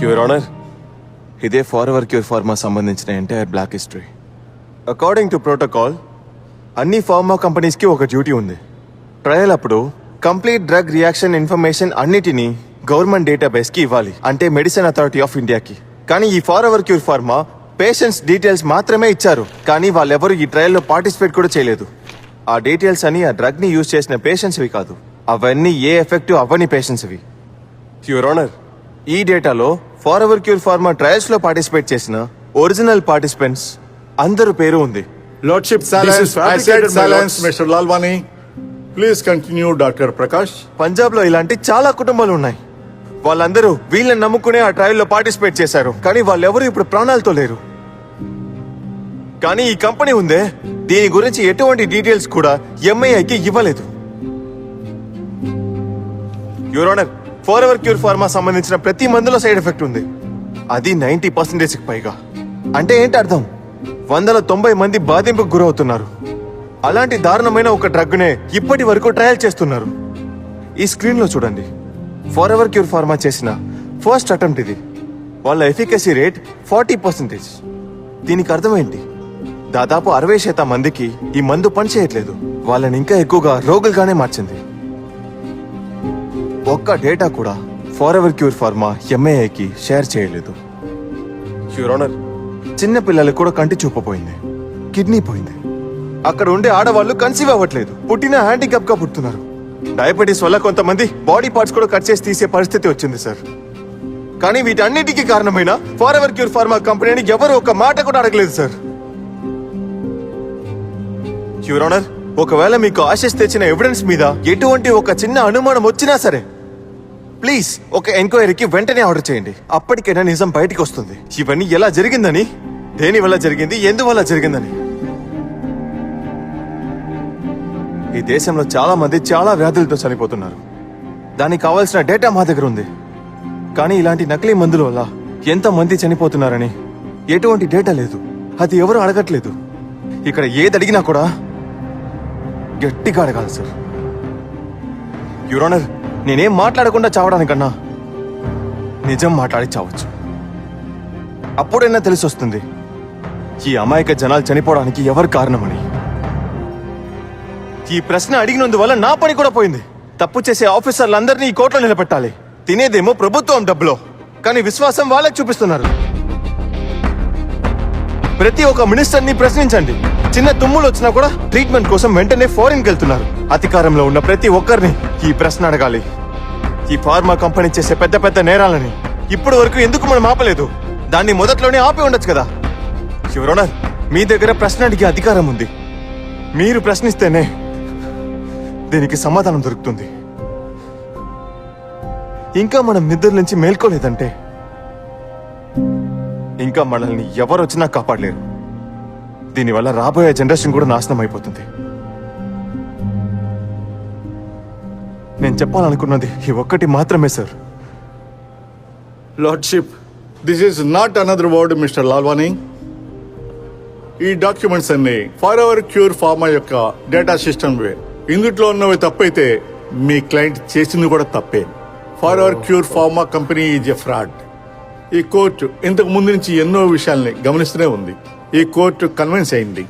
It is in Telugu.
యువర్ ఆనర్, ఇదే ఫారెవర్ క్యూర్ ఫార్మా సంబంధించిన entire black history. According to protocol అన్ని ఫార్మా కంపెనీస్కి ఒక డ్యూటీ ఉంది. ట్రయల్ అప్పుడు కంప్లీట్ డ్రగ్ రియాక్షన్ ఇన్ఫర్మేషన్ అన్నిటినీ గవర్నమెంట్ డేటాబేస్కి ఇవ్వాలి, అంటే మెడిసిన్ అథారిటీ ఆఫ్ ఇండియాకి. కానీ ఈ forever cure pharma patients details మాత్రమే ఇచ్చారు, కానీ వాళ్ళెవరూ ఈ ట్రయల్లో పార్టిసిపేట్ కూడా చేయలేదు. ఆ డీటెయిల్స్ అని ఆ డ్రగ్ని యూజ్ చేసిన పేషెంట్స్వి కాదు, అవన్నీ ఏ ఎఫెక్టివ్ అవ్వని పేషెంట్స్వి. యువర్ ఆనర్, ఈ డేటాలో ఫారెవర్ క్యూర్ ఫార్మా ట్రయల్స్లో పార్టిసిపేట్ చేసిన ఒరిజినల్ పార్టిసిపెంట్స్ అందరూ పేరు ఉంది. Lordship, silence. I said silence, Mr. Lalwani. Please continue, Dr. Prakash. పంజాబ్లో ఇలాంటి చాలా కుటుంబాలు ఉన్నాయి. వాళ్ళందరూ వీళ్ళని నమ్ముకునే ఆ ట్రయల్లో పార్టిసిపేట్ చేశారు, కానీ వాళ్ళెవరూ ఇప్పుడు ప్రాణాలతో లేరు. కానీ ఈ కంపెనీ ఉందే, దీని గురించి ఎటువంటి డీటెయిల్స్ కూడా ఎంఐఐకి ఇవ్వలేదు. యువర్ ఆనర్, ఫారెవర్ క్యూర్ ఫార్మా సంబంధించిన ప్రతి మందులో సైడ్ ఎఫెక్ట్ ఉంది, అది 90% పైగా. అంటే ఏంటి అర్థం? 190 మంది బాధింపుకు గురవుతున్నారు. అలాంటి దారుణమైన ఒక డ్రగ్నే ఇప్పటి వరకు ట్రయల్ చేస్తున్నారు. ఈ స్క్రీన్ లో చూడండి, ఫారెవర్ క్యూర్ ఫార్మా చేసిన ఫస్ట్ అటెంప్ట్ ఇది. వాళ్ళ ఎఫికసీ రేట్ 40%. దీనికి అర్థం ఏంటి? దాదాపు 60% మందికి ఈ మందు పనిచేయట్లేదు, వాళ్ళని ఇంకా ఎక్కువగా రోగులుగానే మార్చింది. ఒక్క డేటా కూడా ఫారెవర్ క్యూర్ ఫార్మా ఎంఐఐకి షేర్ చేయలేదు. యువర్ ఆనర్, చిన్న పిల్లలకు కూడా కంటి చూపపోయింది, కిడ్నీ పోయింది. అక్కడ ఉండే ఆడవాళ్ళు కన్సీవ్ అవ్వట్లేదు, పుట్టిన హ్యాండిక్యాప్ గా పుడుతున్నారు. డయాబెటీస్ వల్ల కొంతమంది బాడీ పార్ట్స్ కూడా కట్ చేసి తీసే పరిస్థితి వచ్చింది సార్. కానీ వీటన్నిటికీ కారణమైన ఫారెవర్ క్యూర్ ఫార్మా కంపెనీని ఎవరు ఒక మాట కూడా అడగలేదు సార్. యువర్ ఆనర్, ఒకవేళ మీకు ఆశిస్ తెచ్చిన ఎవిడెన్స్ మీద ఎటువంటి ఒక చిన్న అనుమానం వచ్చినా సరే, ప్లీజ్ ఒక ఎంక్వైరీకి వెంటనే ఆర్డర్ చేయండి. అప్పటికైనా నిజం బయటికి వస్తుంది, ఇవన్నీ ఎలా జరిగిందని, దేని వల్ల జరిగింది, ఎందువల్ల జరిగిందని. ఈ దేశంలో చాలా మంది చాలా వ్యాధులతో చనిపోతున్నారు, దానికి కావాల్సిన డేటా మా దగ్గర ఉంది. కానీ ఇలాంటి నకిలీ మందుల వల్ల ఎంత మంది చనిపోతున్నారని ఎటువంటి డేటా లేదు, అది ఎవరు అడగట్లేదు. ఇక్కడ ఏది అడిగినా కూడా గట్టిగా అడగాలి సార్. యువర్ ఆనర్, నేనేం మాట్లాడకుండా చావడానికన్నా నిజం మాట్లాడి చావచ్చు. అప్పుడైనా తెలిసి వస్తుంది ఈ అమాయక జనాలు చనిపోవడానికి ఎవరు కారణమని. ఈ ప్రశ్న అడిగినందువల్ల నా పని కూడా పోయింది. తప్పు చేసే ఆఫీసర్లందరినీ ఈ కోర్టులో నిలబెట్టాలి. తినేదేమో ప్రభుత్వం డబ్బులో, కానీ విశ్వాసం వాళ్ళకి చూపిస్తున్నారు. ప్రతి ఒక్క మినిస్టర్ని ప్రశ్నించండి, చిన్న తుమ్ములు వచ్చినా కూడా ట్రీట్మెంట్ కోసం వెంటనే ఫారిన్కి వెళ్తున్నారు. అధికారంలో ఉన్న ప్రతి ఒక్కరిని ఈ ప్రశ్న అడగాలి. ఈ ఫార్మా కంపెనీ చేసే పెద్ద పెద్ద నేరాలని ఇప్పటి వరకు ఎందుకు మనం ఆపలేదు? దాన్ని మొదట్లోనే ఆపి ఉండొచ్చు కదా. యువర్ ఆనర్, మీ దగ్గర ప్రశ్న అడిగే అధికారం ఉంది. మీరు ప్రశ్నిస్తేనే దీనికి సమాధానం దొరుకుతుంది. ఇంకా మనం నిద్ర నుంచి మేల్కోలేదంటే ఇంకా మనల్ని ఎవరు వచ్చినా కాపాడలేరు. దీనివల్ల రాబోయే జనరేషన్ కూడా నాశనం అయిపోతుంది. నేను చెప్పాలనుకున్నది ఈ ఒక్కటి మాత్రమే sir. Lordship, this is not another word, Mr. Lalwani. ఈ డాక్యుమెంట్స్ అన్ని ఫారెవర్ క్యూర్ ఫార్మా యొక్క డేటా సిస్టమ్ వే. ఇందులో ఉన్నవి తప్పైతే మీ క్లయింట్ చేసింది కూడా తప్పే. Forever cure pharma company is a fraud. ఈ కోర్టు ఇంతకు ముందు నుంచి ఎన్నో విషయాల్ని గమనిస్తూనే ఉంది. ఈ కోర్టు కన్విన్స్ అయింది